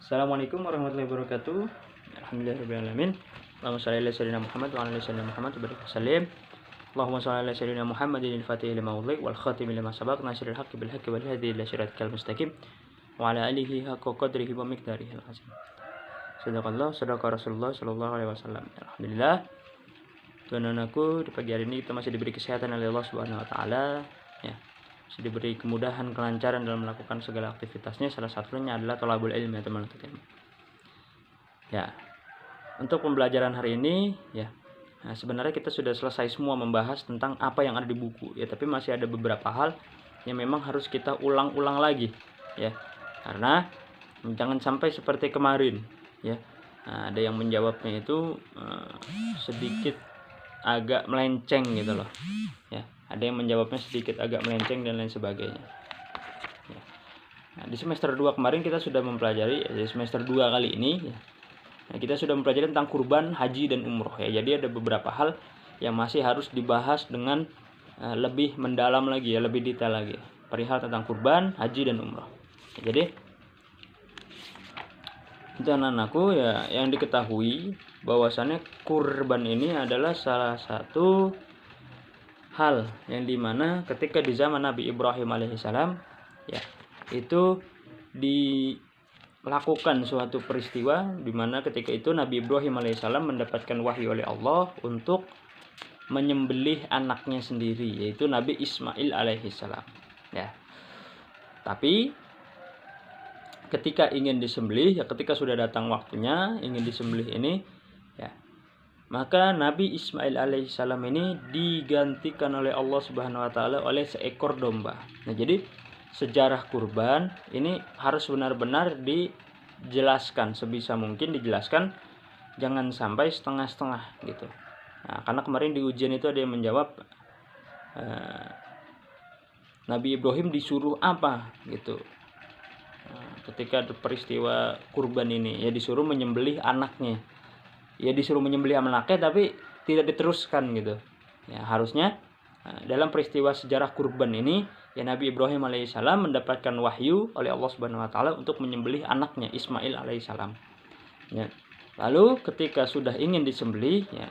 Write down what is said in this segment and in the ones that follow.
Assalamualaikum warahmatullahi wabarakatuh. Alhamdulillahirrahmanirrahim. Allahumma shalli ala sayyidina Muhammad wa ala ali sayyidina Muhammad wa barik wasallim. Allahumma shalli ala sayyidina Muhammadin al-fatih lima ughliq wal khatim lima sabaq nasiril haqqi bil haqqi wal hadi ila siratal mustaqim wa ala alihi haqqa qadrihi wa miqdarihi al-azim. Sadaqallah, sadaqa Rasulullah sallallahu alaihi wasallam. Alhamdulillah. Tuhan dan aku, di pagi hari ini kita masih diberi kesehatan oleh Allah Subhanahu wa taala, ya. Masih diberi kemudahan, kelancaran dalam melakukan segala aktivitasnya. Salah satunya adalah thalabul ilmi, atau menuntut ilmu. Ya. Untuk pembelajaran hari ini, ya. Nah, sebenarnya kita sudah selesai semua membahas tentang apa yang ada di buku, ya, tapi masih ada beberapa hal yang memang harus kita ulang-ulang lagi, ya. Karena jangan sampai seperti kemarin, ya. Nah, ada yang menjawabnya itu sedikit agak melenceng gitu loh, ya. Ada yang menjawabnya sedikit agak melenceng dan lain sebagainya, ya. Nah, di semester 2 kemarin kita sudah mempelajari, di semester 2 kali ini, ya. Nah, kita sudah mempelajari tentang kurban, haji, dan umroh, ya. Jadi ada beberapa hal yang masih harus dibahas dengan lebih mendalam lagi, ya, lebih detail lagi, perihal tentang kurban, haji, dan umroh, ya. Jadi dan anakku, ya, yang diketahui bahwasannya kurban ini adalah salah satu hal yang dimana ketika di zaman Nabi Ibrahim alaihissalam, ya, itu dilakukan suatu peristiwa di mana ketika itu Nabi Ibrahim alaihissalam mendapatkan wahyu oleh Allah untuk menyembelih anaknya sendiri, yaitu Nabi Ismail alaihissalam, ya. Tapi ketika ingin disembelih, ya, ketika sudah datang waktunya ingin disembelih ini, ya, maka Nabi Ismail alaihissalam ini digantikan oleh Allah Subhanahu wa taala oleh seekor domba. Nah, jadi sejarah kurban ini harus benar-benar dijelaskan, sebisa mungkin dijelaskan, jangan sampai setengah-setengah gitu. Nah, karena kemarin di ujian itu ada yang menjawab Nabi Ibrahim disuruh apa gitu. Ketika peristiwa kurban ini, ya, disuruh menyembelih anaknya, ya, disuruh menyembelih anaknya tapi tidak diteruskan gitu, ya. Harusnya dalam peristiwa sejarah kurban ini, ya, Nabi Ibrahim alaihissalam mendapatkan wahyu oleh Allah Subhanahu wa taala untuk menyembelih anaknya Ismail alaihissalam, ya. Lalu ketika sudah ingin disembelih, ya,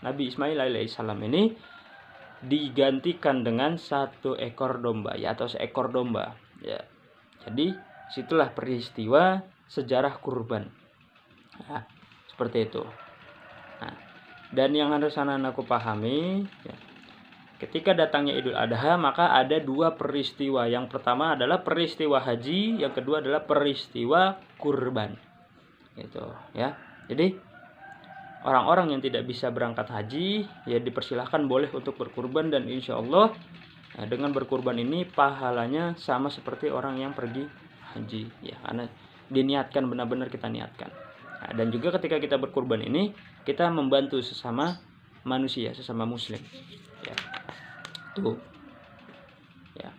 Nabi Ismail alaihissalam ini digantikan dengan satu ekor domba, ya, atau seekor domba, ya. Jadi situlah peristiwa sejarah kurban, nah, seperti itu. Nah, dan yang harus anak-anakku pahami, ya, ketika datangnya Idul Adha maka ada dua peristiwa. Yang pertama adalah peristiwa haji, yang kedua adalah peristiwa kurban, gitu, ya. Jadi orang-orang yang tidak bisa berangkat haji, ya, dipersilahkan boleh untuk berkurban, dan insya Allah, nah, dengan berkurban ini pahalanya sama seperti orang yang pergi haji, ya, karena diniatkan, benar-benar kita niatkan. Nah, dan juga ketika kita berkurban ini kita membantu sesama manusia, sesama muslim, ya. Tuh, ya,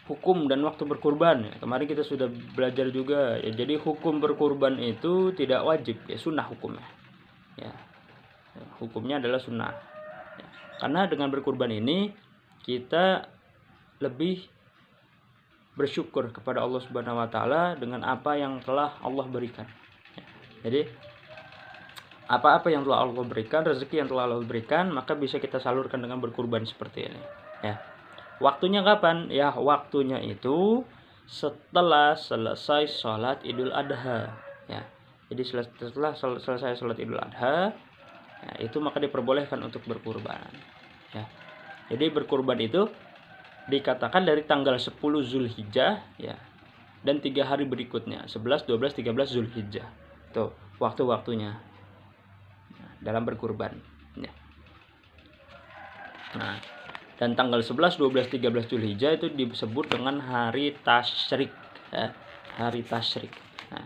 hukum dan waktu berkurban, ya, kemarin kita sudah belajar juga, ya. Jadi hukum berkurban itu tidak wajib, ya, sunnah hukumnya, ya. Hukumnya adalah sunnah, ya. Karena dengan berkurban ini kita lebih bersyukur kepada Allah Subhanahu wa taala dengan apa yang telah Allah berikan, ya. Jadi apa-apa yang telah Allah berikan, rezeki yang telah Allah berikan, maka bisa kita salurkan dengan berkurban seperti ini, ya. Waktunya kapan? Ya, waktunya itu setelah selesai sholat Idul Adha, ya. Jadi setelah selesai sholat Idul Adha, ya, itu maka diperbolehkan untuk berkurban, ya. Jadi berkurban itu dikatakan dari tanggal 10 Zulhijjah, ya, dan 3 hari berikutnya, 11, 12, 13 Zulhijjah. Tuh waktu-waktunya, nah, dalam berkurban, ya. Nah, dan tanggal 11, 12, 13 Zulhijjah itu disebut dengan hari tasyrik, ya, hari tasyrik. Nah,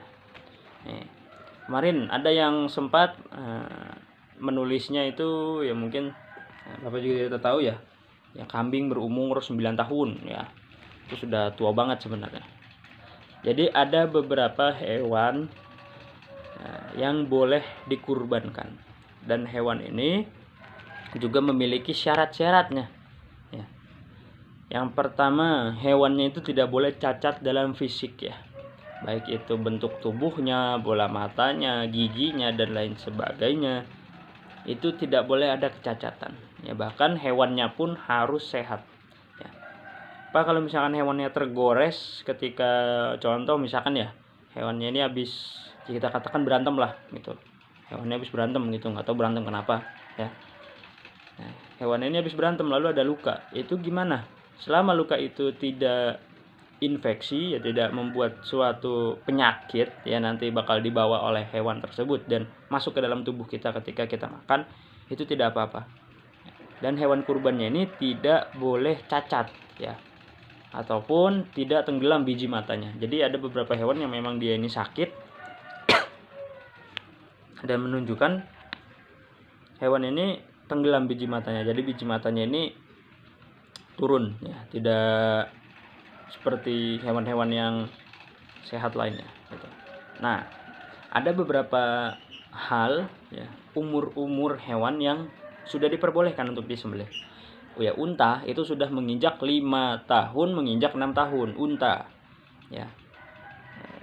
kemarin ada yang sempat menulisnya itu, ya, mungkin Bapak juga tidak tahu, ya. Ya, kambing berumur 9 tahun, ya. Itu sudah tua banget sebenarnya. Jadi ada beberapa hewan yang boleh dikurbankan, dan hewan ini juga memiliki syarat-syaratnya, ya. Yang pertama, hewannya itu tidak boleh cacat dalam fisik, ya. baik itu bentuk tubuhnya, bola matanya, giginya dan lain sebagainya, itu tidak boleh ada kecacatan ya, bahkan hewannya pun harus sehat ya. Pak, kalau misalkan hewannya tergores ketika contoh misalkan ya, hewannya ini habis kita katakan berantem lah gitu, hewannya habis berantem gitu, nggak tahu berantem kenapa ya. Nah, hewan ini habis berantem lalu ada luka, itu gimana? Selama luka itu tidak infeksi ya, tidak membuat suatu penyakit ya, nanti bakal dibawa oleh hewan tersebut dan masuk ke dalam tubuh kita ketika kita makan, itu tidak apa-apa. Dan hewan kurbannya ini tidak boleh cacat ya, ataupun tidak tenggelam biji matanya. Jadi ada beberapa hewan yang memang dia ini sakit dan menunjukkan hewan ini tenggelam biji matanya. Jadi biji matanya ini turun ya, tidak seperti hewan-hewan yang sehat lainnya gitu. Nah, ada beberapa hal ya, umur hewan yang sudah diperbolehkan untuk disembelih. Oh ya, unta itu sudah menginjak 5 tahun, menginjak 6 tahun unta ya.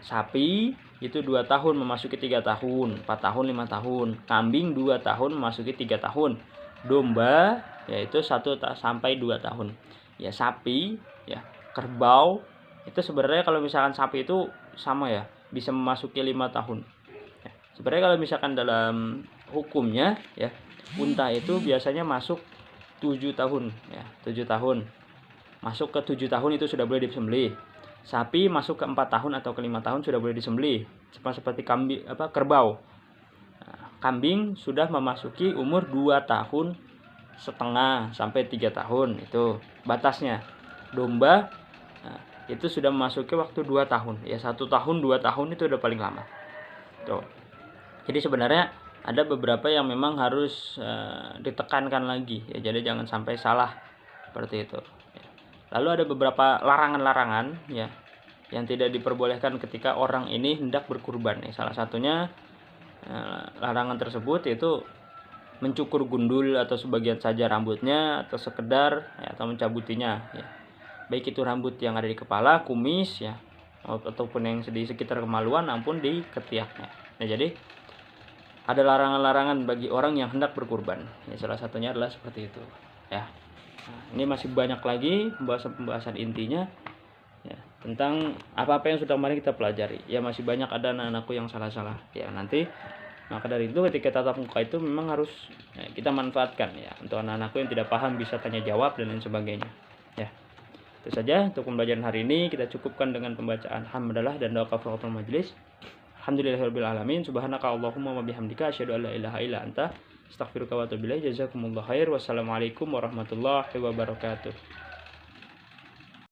Sapi itu 2 tahun memasuki 3 tahun, 4 tahun, 5 tahun. Kambing 2 tahun memasuki 3 tahun. Domba yaitu 1 sampai 2 tahun. Ya, sapi ya, kerbau itu sebenarnya kalau misalkan sapi itu sama ya, bisa memasuki 5 tahun. Ya, sebenarnya kalau misalkan dalam hukumnya ya, unta itu biasanya masuk 7 tahun ya, 7 tahun. Masuk ke 7 tahun itu sudah boleh disembelih. Sapi masuk ke 4 tahun atau ke 5 tahun sudah boleh disembelih. Seperti kerbau. Nah, kambing sudah memasuki umur 2 tahun setengah sampai 3 tahun, itu batasnya. Domba nah, itu sudah memasuki waktu 2 tahun. Ya 1 tahun, 2 tahun itu udah paling lama. Tuh. Jadi sebenarnya ada beberapa yang memang harus ditekankan lagi ya, jadi jangan sampai salah seperti itu. Lalu ada beberapa larangan-larangan ya yang tidak diperbolehkan ketika orang ini hendak berkurban ya. Salah satunya larangan tersebut yaitu mencukur gundul atau sebagian saja rambutnya, atau sekedar ya, atau mencabutinya ya. Baik itu rambut yang ada di kepala, kumis ya, ataupun yang di sekitar kemaluan maupun di ketiaknya. Nah, jadi ada larangan-larangan bagi orang yang hendak berkurban. Ya, salah satunya adalah seperti itu ya. Nah, ini masih banyak lagi pembahasan intinya ya, tentang apa-apa yang sudah kemarin kita pelajari. Ya masih banyak ada anak-anakku yang salah-salah. Ya nanti maka dari itu ketika tatap muka itu memang harus ya, kita manfaatkan ya, untuk anak-anakku yang tidak paham bisa tanya jawab dan lain sebagainya. Ya. Itu saja untuk pembelajaran hari ini, kita cukupkan dengan pembacaan hamdalah dan doa kafaratul majelis. Alhamdulillahirabbil alamin. Subhanaka Allahumma wa bihamdika asyhadu an la ilaha illa anta astaghfiruka wa atubu ilaik. Jazakumullahu khair. Wassalamualaikum warahmatullahi wabarakatuh.